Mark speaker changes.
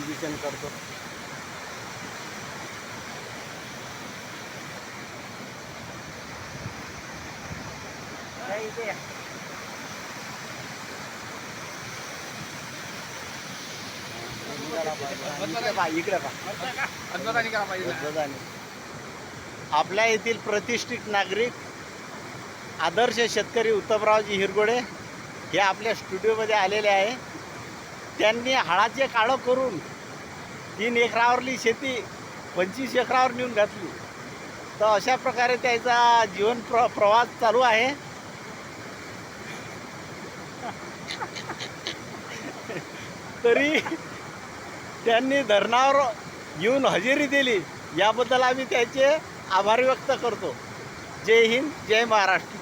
Speaker 1: भाषण करतो. इकडे आपल्या येथील प्रतिष्ठित नागरिक आदर्श शेतकरी उत्तमरावजी हिरगोडे हे आपल्या स्टुडिओमध्ये आलेले आहे. त्यांनी हळाचे काळं करून 3 एकरावरली शेती 25 एकरावर नेऊन घातली. तर अशा प्रकारे त्याचा जीवन प्रवास चालू आहे. तरी त्यांनी धरणावर येऊन हजेरी दिली, याबद्दल आम्ही त्याचे आभार व्यक्त करतो. जय हिंद, जय महाराष्ट्र.